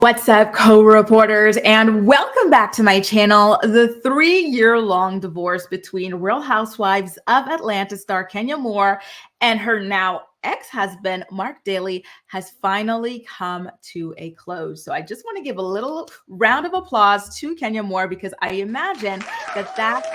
What's up, co-reporters, and welcome back to my channel. The 3-year-long divorce between Real Housewives of Atlanta star Kenya Moore and her now ex-husband, Marc Daly, has finally come to a close. So I just want to give a little round of applause to Kenya Moore because I imagine that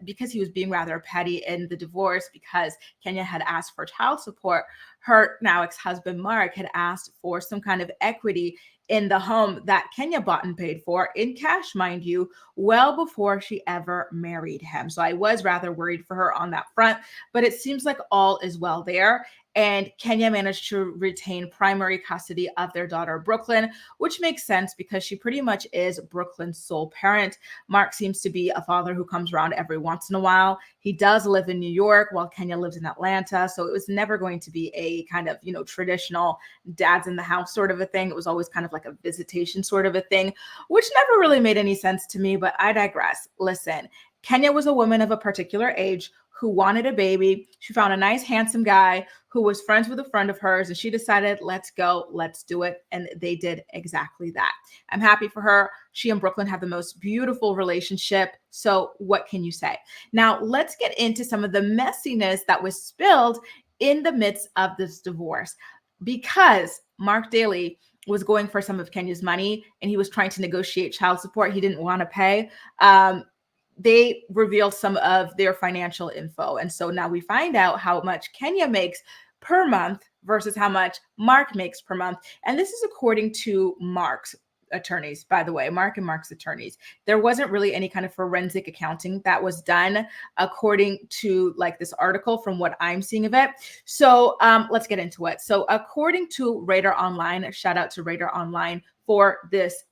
because he was being rather petty in the divorce, because Kenya had asked for child support, her now ex-husband Marc had asked for some kind of equity in the home that Kenya bought and paid for in cash, mind you, well before she ever married him. So I was rather worried for her on that front, but it seems like all is well there. And Kenya managed to retain primary custody of their daughter, Brooklyn, which makes sense because she pretty much is Brooklyn's sole parent. Marc seems to be a father who comes around every once in a while. He does live in New York while Kenya lives in Atlanta. So it was never going to be a kind of, traditional dad's in the house sort of a thing. It was always kind of like a visitation sort of a thing, which never really made any sense to me, but I digress. Listen, Kenya was a woman of a particular age who wanted a baby. She found a nice, handsome guy who was friends with a friend of hers, and she decided, let's go, let's do it. And they did exactly that. I'm happy for her. She and Brooklyn have the most beautiful relationship. So what can you say? Now, let's get into some of the messiness that was spilled in the midst of this divorce, because Marc Daly was going for some of Kenya's money and he was trying to negotiate child support he didn't want to pay. They revealed some of their financial info. And so now we find out how much Kenya makes per month versus how much Marc makes per month. And this is according to Marc's attorneys, by the way, Marc and Marc's attorneys. There wasn't really any kind of forensic accounting that was done according to like this article from what I'm seeing of it. So let's get into it. So according to Radar Online, shout out to Radar Online for this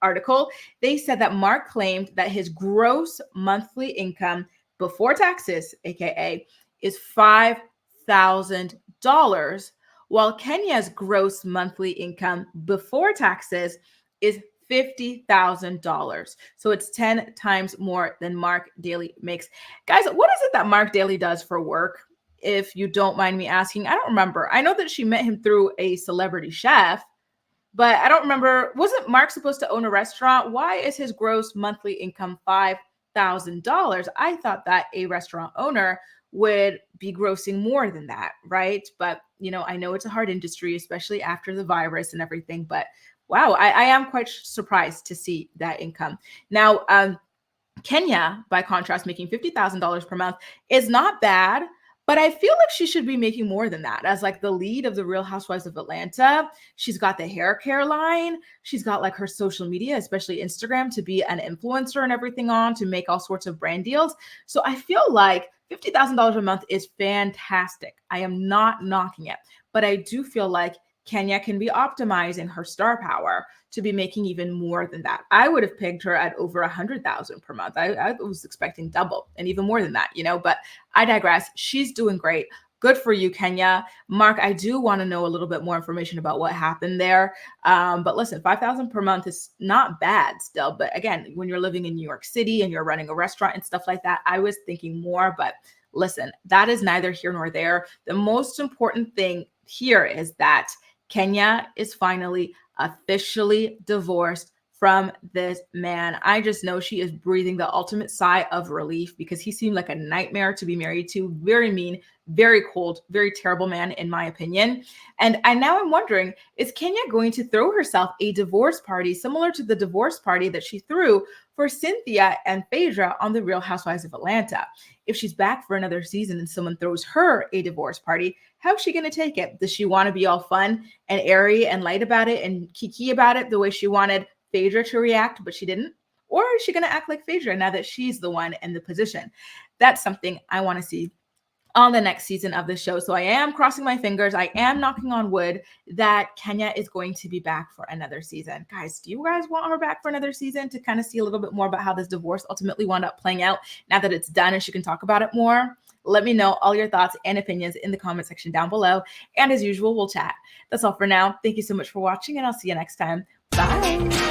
article, they said that Marc claimed that his gross monthly income before taxes, aka, is $5,000, while Kenya's gross monthly income before taxes is $50,000. So it's 10 times more than Marc Daly makes. Guys, what is it that Marc Daly does for work? If you don't mind me asking, I don't remember. I know that she met him through a celebrity chef, but I don't remember. Wasn't Marc supposed to own a restaurant? Why is his gross monthly income $5,000? I thought that a restaurant owner would be grossing more than that, right? But, I know it's a hard industry, especially after the virus and everything. But wow, I am quite surprised to see that income. Now, Kenya, by contrast, making $50,000 per month is not bad. But I feel like she should be making more than that. As like the lead of the Real Housewives of Atlanta, she's got the hair care line. She's got like her social media, especially Instagram, to be an influencer and everything on, to make all sorts of brand deals. So I feel like $50,000 a month is fantastic. I am not knocking it, but I do feel like Kenya can be optimizing her star power to be making even more than that. I would have pegged her at over 100,000 per month. I was expecting double and even more than that, but I digress. She's doing great. Good for you, Kenya. Marc, I do want to know a little bit more information about what happened there. But listen, 5,000 per month is not bad still. But again, when you're living in New York City and you're running a restaurant and stuff like that, I was thinking more, but listen, that is neither here nor there. The most important thing here is that Kenya is finally officially divorced from this man. I just know she is breathing the ultimate sigh of relief because he seemed like a nightmare to be married to. Very mean, very cold, very terrible man, in my opinion. And now I'm wondering, is Kenya going to throw herself a divorce party similar to the divorce party that she threw for Cynthia and Phaedra on The Real Housewives of Atlanta? If she's back for another season and someone throws her a divorce party, how's she going to take it? Does she want to be all fun and airy and light about it and kiki about it the way she wanted Phaedra to react, but she didn't? Or is she going to act like Phaedra now that she's the one in the position? That's something I want to see on the next season of the show. So I am crossing my fingers. I am knocking on wood that Kenya is going to be back for another season. Guys, do you guys want her back for another season to kind of see a little bit more about how this divorce ultimately wound up playing out now that it's done and she can talk about it more? Let me know all your thoughts and opinions in the comment section down below. And as usual, we'll chat. That's all for now. Thank you so much for watching, and I'll see you next time. Bye.